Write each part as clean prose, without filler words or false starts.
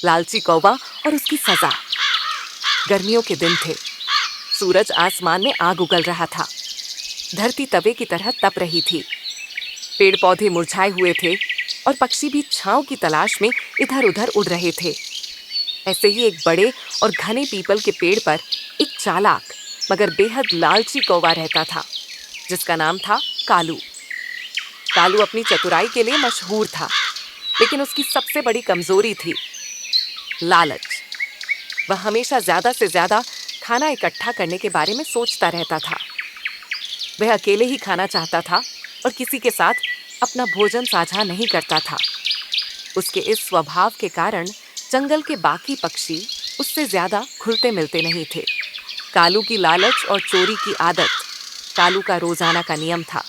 लालची कौवा और उसकी सजा। गर्मियों के दिन थे। सूरज आसमान में आग उगल रहा था। धरती तवे की तरह तप रही थी। पेड़ पौधे मुरझाए हुए थे और पक्षी भी छांव की तलाश में इधर उधर उड़ रहे थे। ऐसे ही एक बड़े और घने पीपल के पेड़ पर एक चालाक मगर बेहद लालची कौवा रहता था, जिसका नाम था कालू। कालू अपनी चतुराई के लिए मशहूर था, लेकिन उसकी सबसे बड़ी कमजोरी थी लालच। वह हमेशा ज्यादा से ज्यादा खाना इकट्ठा करने के बारे में सोचता रहता था। वह अकेले ही खाना चाहता था और किसी के साथ अपना भोजन साझा नहीं करता था। उसके इस स्वभाव के कारण जंगल के बाकी पक्षी उससे ज्यादा घुलते मिलते नहीं थे। कालू की लालच और चोरी की आदत कालू का रोजाना का नियम था।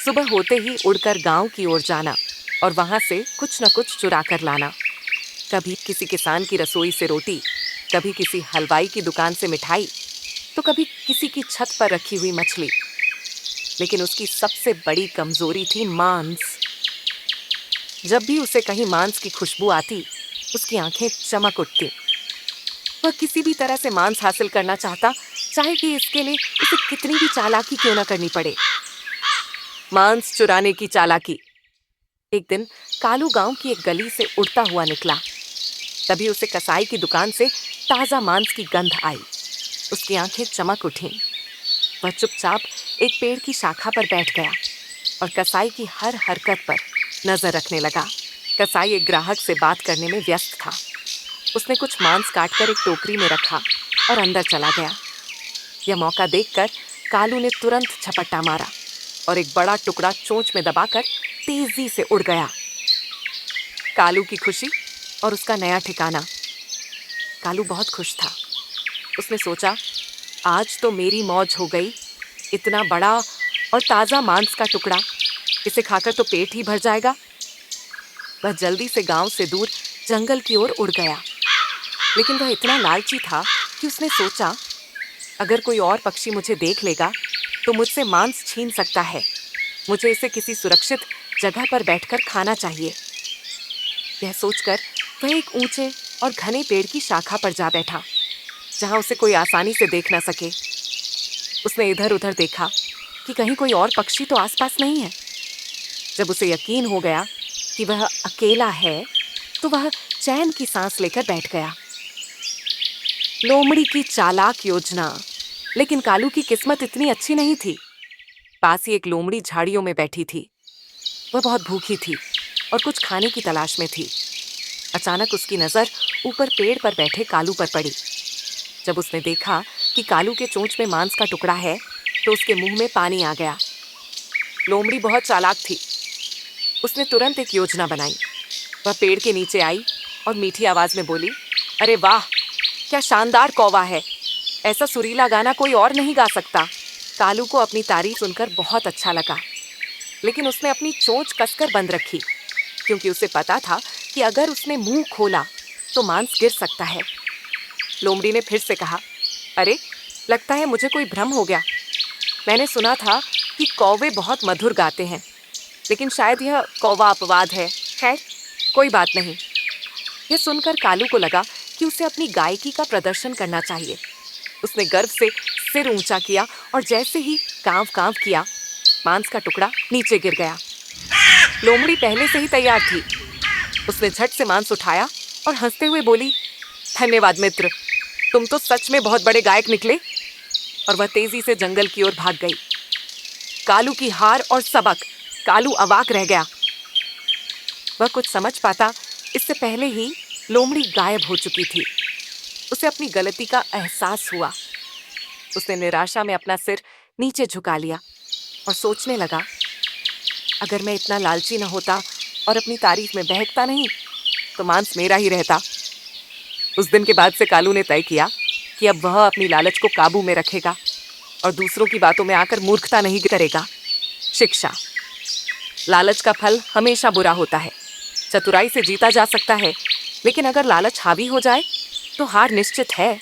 सुबह होते ही उड़कर गांव की ओर जाना और वहां से कुछ न कुछ चुरा कर लाना। कभी किसी किसान की रसोई से रोटी, कभी किसी हलवाई की दुकान से मिठाई, तो कभी किसी की छत पर रखी हुई मछली। लेकिन उसकी सबसे बड़ी कमजोरी थी मांस। जब भी उसे कहीं मांस की खुशबू आती, उसकी आंखें चमक उठती। वह किसी भी तरह से मांस हासिल करना चाहता, चाहे कि इसके लिए उसे कितनी भी चालाकी क्यों न करनी पड़े। मांस चुराने की चालाकी। एक दिन कालू गांव की एक गली से उड़ता हुआ निकला। तभी उसे कसाई की दुकान से ताजा मांस की गंध आई। उसकी आंखें चमक उठीं। वह चुपचाप एक पेड़ की शाखा पर बैठ गया और कसाई की हर हरकत पर नजर रखने लगा। कसाई एक ग्राहक से बात करने में व्यस्त था। उसने कुछ मांस काटकर एक टोकरी में रखा और अंदर चला गया। यह मौका देखकर कालू ने तुरंत झपट्टा मारा और एक बड़ा टुकड़ा चोंच में दबाकर तेजी से उड़ गया। कालू की खुशी और उसका नया ठिकाना। कालू बहुत खुश था। उसने सोचा, आज तो मेरी मौज हो गई। इतना बड़ा और ताजा मांस का टुकड़ा, इसे खाकर तो पेट ही भर जाएगा। वह जल्दी से गांव से दूर जंगल की ओर उड़ गया। लेकिन वह इतना लालची था कि उसने सोचा, अगर कोई और पक्षी मुझे देख लेगा तो मुझसे मांस छीन सकता है। मुझे इसे किसी सुरक्षित जगह पर बैठकर खाना चाहिए। यह सोचकर वह एक ऊंचे और घने पेड़ की शाखा पर जा बैठा, जहां उसे कोई आसानी से देख न सके। उसने इधर उधर देखा कि कहीं कोई और पक्षी तो आसपास नहीं है। जब उसे यकीन हो गया कि वह अकेला है, तो वह चैन की सांस लेकर बैठ गया। लोमड़ी की चालाक योजना। लेकिन कालू की किस्मत इतनी अच्छी नहीं थी। पास ही एक लोमड़ी झाड़ियों में बैठी थी। वह बहुत भूखी थी और कुछ खाने की तलाश में थी। अचानक उसकी नजर ऊपर पेड़ पर बैठे कालू पर पड़ी। जब उसने देखा कि कालू के चोंच में मांस का टुकड़ा है, तो उसके मुंह में पानी आ गया। लोमड़ी बहुत चालाक थी। उसने तुरंत एक योजना बनाई। वह पेड़ के नीचे आई और मीठी आवाज में बोली, अरे वाह, क्या शानदार कौवा है। ऐसा सुरीला गाना कोई और नहीं गा सकता। कालू को अपनी तारीफ सुनकर बहुत अच्छा लगा, लेकिन उसने अपनी चोंच कसकर बंद रखी, क्योंकि उसे पता था कि अगर उसने मुंह खोला तो मांस गिर सकता है। लोमड़ी ने फिर से कहा, अरे, लगता है मुझे कोई भ्रम हो गया। मैंने सुना था कि कौवे बहुत मधुर गाते हैं, लेकिन शायद यह कौवा अपवाद है। खैर, कोई बात नहीं। यह सुनकर कालू को लगा कि उसे अपनी गायकी का प्रदर्शन करना चाहिए। उसने गर्व से सिर ऊंचा किया और जैसे ही कांव कांव किया, मांस का टुकड़ा नीचे गिर गया। लोमड़ी पहले से ही तैयार थी। उसने झट से मांस उठाया और हंसते हुए बोली, धन्यवाद मित्र, तुम तो सच में बहुत बड़े गायक निकले। और वह तेजी से जंगल की ओर भाग गई। कालू की हार और सबक। कालू अवाक रह गया। वह कुछ समझ पाता इससे पहले ही लोमड़ी गायब हो चुकी थी। उसे अपनी गलती का एहसास हुआ। उसने निराशा में अपना सिर नीचे झुका लिया और सोचने लगा, अगर मैं इतना लालची न होता और अपनी तारीफ में बहकता नहीं, तो मांस मेरा ही रहता। उस दिन के बाद से कालू ने तय किया कि अब वह अपनी लालच को काबू में रखेगा और दूसरों की बातों में आकर मूर्खता नहीं करेगा। शिक्षा। लालच का फल हमेशा बुरा होता है। चतुराई से जीता जा सकता है, लेकिन अगर लालच हावी हो जाए तो हार निश्चित है।